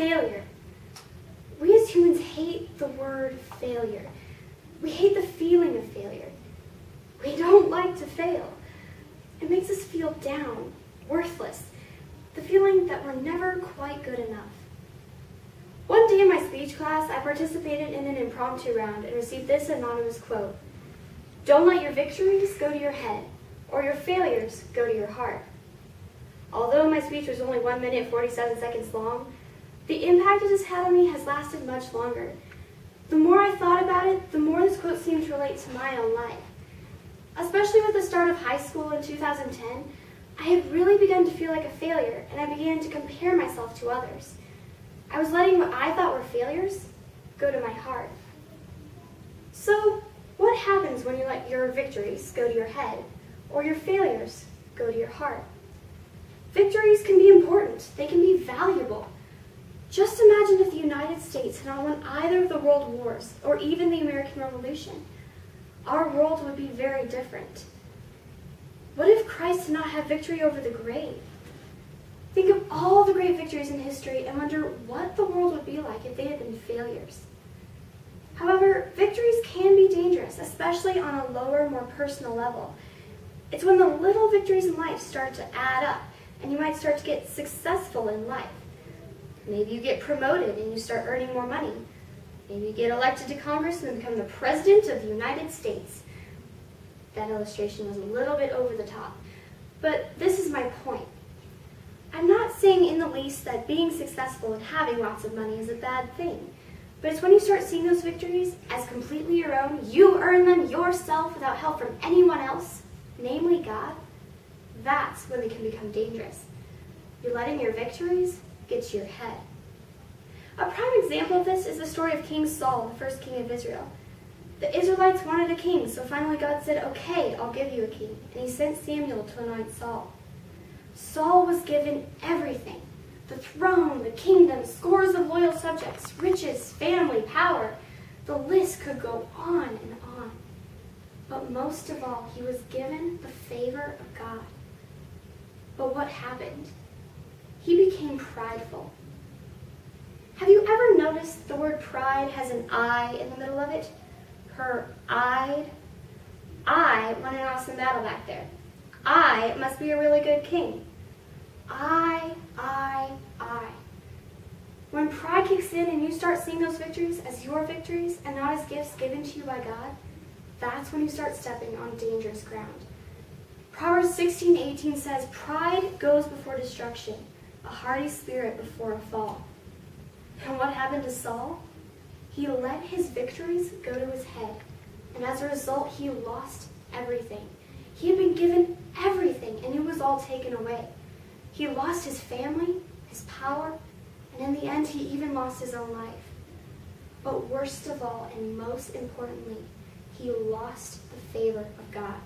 failure. We as humans hate the word failure. We hate the feeling of failure. We don't like to fail. It makes us feel down, worthless, the feeling that we're never quite good enough. One day in my speech class, I participated in an impromptu round and received this anonymous quote: "Don't let your victories go to your head, or your failures go to your heart." Although my speech was only 1 minute 47 seconds long, the impact it has had on me has lasted much longer. The more I thought about it, the more this quote seemed to relate to my own life. Especially with the start of high school in 2010, I had really begun to feel like a failure, and I began to compare myself to others. I was letting what I thought were failures go to my heart. So, what happens when you let your victories go to your head, or your failures go to your heart? Victories can be important. They can be valuable. Just imagine if the United States had not won either of the world wars, or even the American Revolution. Our world would be very different. What if Christ did not have victory over the grave? Think of all the great victories in history and wonder what the world would be like if they had been failures. However, victories can be dangerous, especially on a lower, more personal level. It's when the little victories in life start to add up, and you might start to get successful in life. Maybe you get promoted and you start earning more money. Maybe you get elected to Congress and become the President of the United States. That illustration was a little bit over the top, but this is my point. I'm not saying in the least that being successful and having lots of money is a bad thing, but it's when you start seeing those victories as completely your own, you earn them yourself without help from anyone else, namely God, that's when they can become dangerous. You're letting your victories get to your head. A prime example of this is the story of King Saul, the first king of Israel. The Israelites wanted a king, so finally God said, "Okay, I'll give you a king," and he sent Samuel to anoint Saul. Saul was given everything: the throne, the kingdom, scores of loyal subjects, riches, family, power. The list could go on and on. But most of all, he was given the favor of God. But what happened? He became prideful. Have you ever noticed the word pride has an I in the middle of it? I won an awesome battle back there. I must be a really good king. I. When pride kicks in and you start seeing those victories as your victories and not as gifts given to you by God, that's when you start stepping on dangerous ground. Proverbs 16:18 says, "Pride goes before destruction, a haughty spirit before a fall." And what happened to Saul? He let his victories go to his head, and as a result, he lost everything. He had been given everything, and it was all taken away. He lost his family, his power, and in the end, he even lost his own life. But worst of all, and most importantly, he lost the favor of God.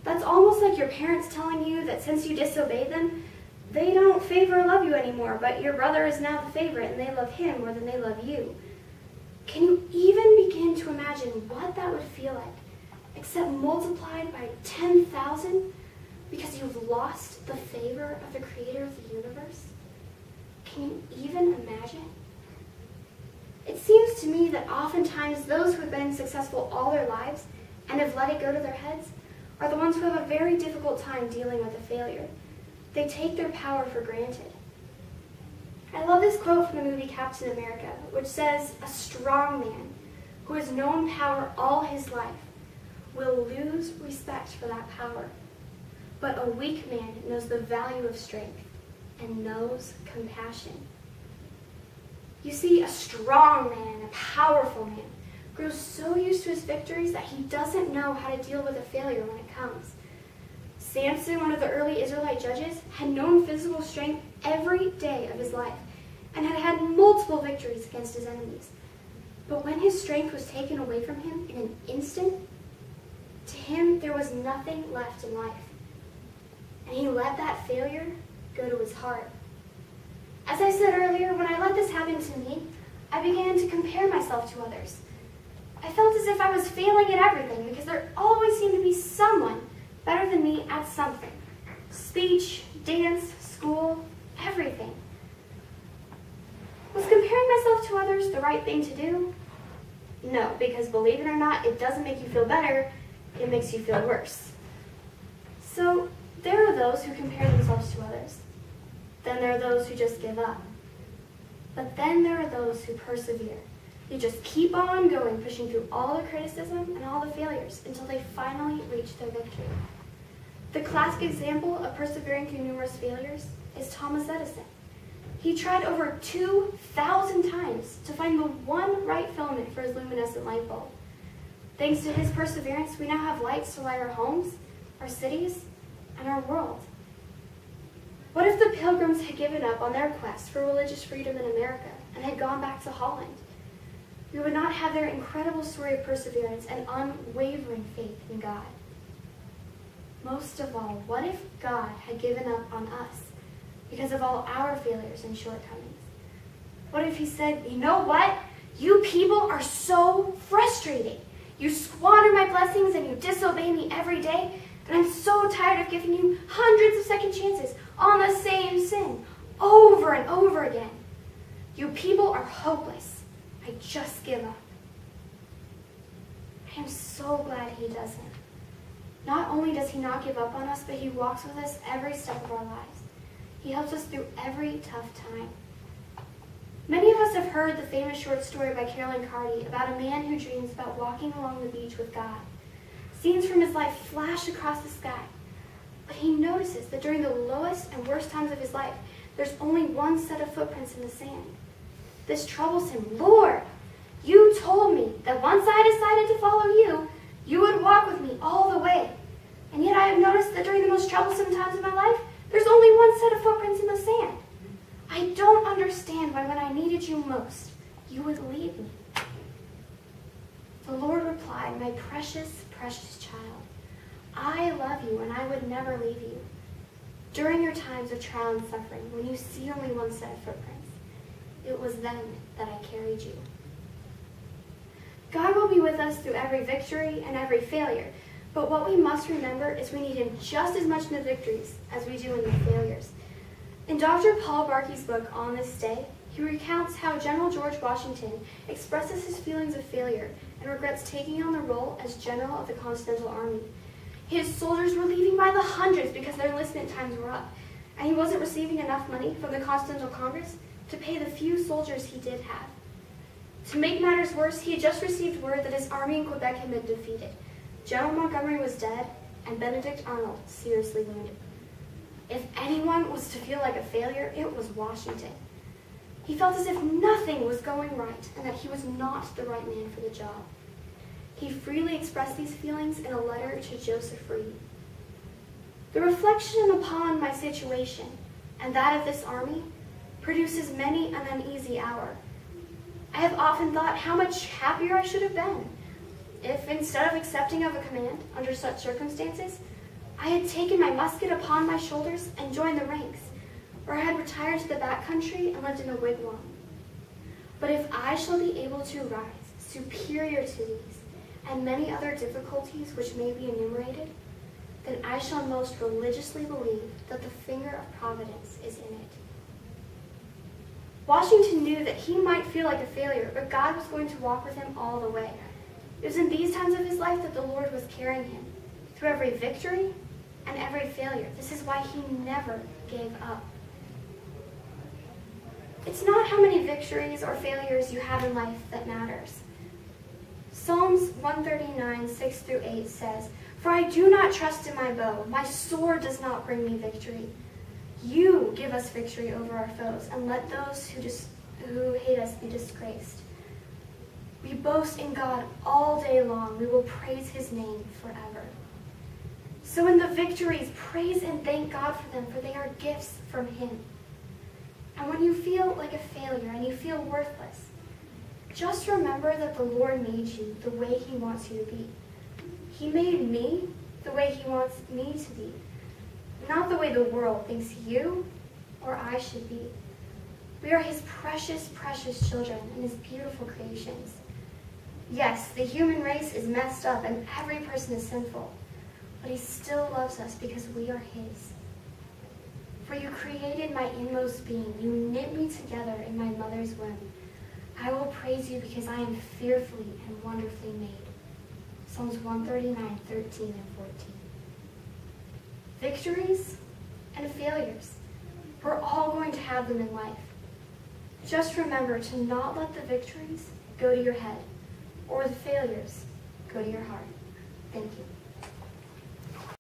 That's almost like your parents telling you that since you disobeyed them, they don't favor or love you anymore, but your brother is now the favorite and they love him more than they love you. Can you even begin to imagine what that would feel like, except multiplied by 10,000 because you've lost the favor of the creator of the universe? Can you even imagine? It seems to me that oftentimes those who have been successful all their lives and have let it go to their heads are the ones who have a very difficult time dealing with a failure. They take their power for granted. I love this quote from the movie Captain America, which says, "A strong man who has known power all his life will lose respect for that power. But a weak man knows the value of strength and knows compassion." You see, a strong man, a powerful man, grows so used to his victories that he doesn't know how to deal with a failure when it comes. Samson, one of the early Israelite judges, had known physical strength every day of his life and had had multiple victories against his enemies. But when his strength was taken away from him in an instant, to him there was nothing left in life. And he let that failure go to his heart. As I said earlier, when I let this happen to me, I began to compare myself to others. I felt as if I was failing at everything because there always seemed to be someone better than me at something. Speech, dance, school, everything. right thing to do? No, because believe it or not, it doesn't make you feel better, it makes you feel worse. So there are those who compare themselves to others. Then there are those who just give up. But then there are those who persevere. They just keep on going, pushing through all the criticism and all the failures until they finally reach their victory. The classic example of persevering through numerous failures is Thomas Edison. He tried over 2,000 times to find the one right filament for his luminescent light bulb. Thanks to his perseverance, we now have lights to light our homes, our cities, and our world. What if the Pilgrims had given up on their quest for religious freedom in America and had gone back to Holland? We would not have their incredible story of perseverance and unwavering faith in God. Most of all, what if God had given up on us because of all our failures and shortcomings? What if he said, you know what? You people are so frustrating. You squander my blessings and you disobey me every day, and I'm so tired of giving you hundreds of second chances on the same sin over and over again. You people are hopeless. I just give up. I am so glad he doesn't. Not only does he not give up on us, but he walks with us every step of our lives. He helps us through every tough time. Many of us have heard the famous short story by Carolyn Carty about a man who dreams about walking along the beach with God. Scenes from his life flash across the sky. But he notices that during the lowest and worst times of his life, there's only one set of footprints in the sand. This troubles him. Lord, you told me that once I decided to follow you, you would walk with me all the way. And yet I have noticed that during the most troublesome times of my life, there's only one set of footprints in the sand. I don't understand why when I needed you most, you would leave me. The Lord replied, my precious, precious child, I love you and I would never leave you. During your times of trial and suffering, when you see only one set of footprints, it was then that I carried you. God will be with us through every victory and every failure, but what we must remember is we need him just as much in the victories as we do in the failures. In Dr. Paul Barkey's book, On This Day, he recounts how General George Washington expresses his feelings of failure and regrets taking on the role as General of the Continental Army. His soldiers were leaving by the hundreds because their enlistment times were up, and he wasn't receiving enough money from the Continental Congress to pay the few soldiers he did have. To make matters worse, he had just received word that his army in Quebec had been defeated. General Montgomery was dead, and Benedict Arnold seriously wounded. If anyone was to feel like a failure, it was Washington. He felt as if nothing was going right, and that he was not the right man for the job. He freely expressed these feelings in a letter to Joseph Reed. The reflection upon my situation, and that of this army, produces many an uneasy hour. I have often thought how much happier I should have been if, instead of accepting of a command under such circumstances, I had taken my musket upon my shoulders and joined the ranks, or I had retired to the back country and lived in a wigwam. But if I shall be able to rise superior to these and many other difficulties which may be enumerated, then I shall most religiously believe that the finger of providence is in it. Washington knew that he might feel like a failure, but God was going to walk with him all the way. It was in these times of his life that the Lord was carrying him, through every victory and every failure. This is why he never gave up. It's not how many victories or failures you have in life that matters. Psalms 139, 6-8 says, For I do not trust in my bow, my sword does not bring me victory. You give us victory over our foes, and let those who hate us be disgraced. We boast in God all day long. We will praise his name forever. So in the victories, praise and thank God for them, for they are gifts from him. And when you feel like a failure and you feel worthless, just remember that the Lord made you the way he wants you to be. He made me the way he wants me to be, not the way the world thinks you or I should be. We are his precious, precious children and his beautiful creations. Yes, the human race is messed up and every person is sinful, but he still loves us because we are his. For you created my inmost being. You knit me together in my mother's womb. I will praise you because I am fearfully and wonderfully made. Psalms 139, 13 and 14. Victories and failures. We're all going to have them in life. Just remember to not let the victories go to your head or the failures go to your heart. Thank you.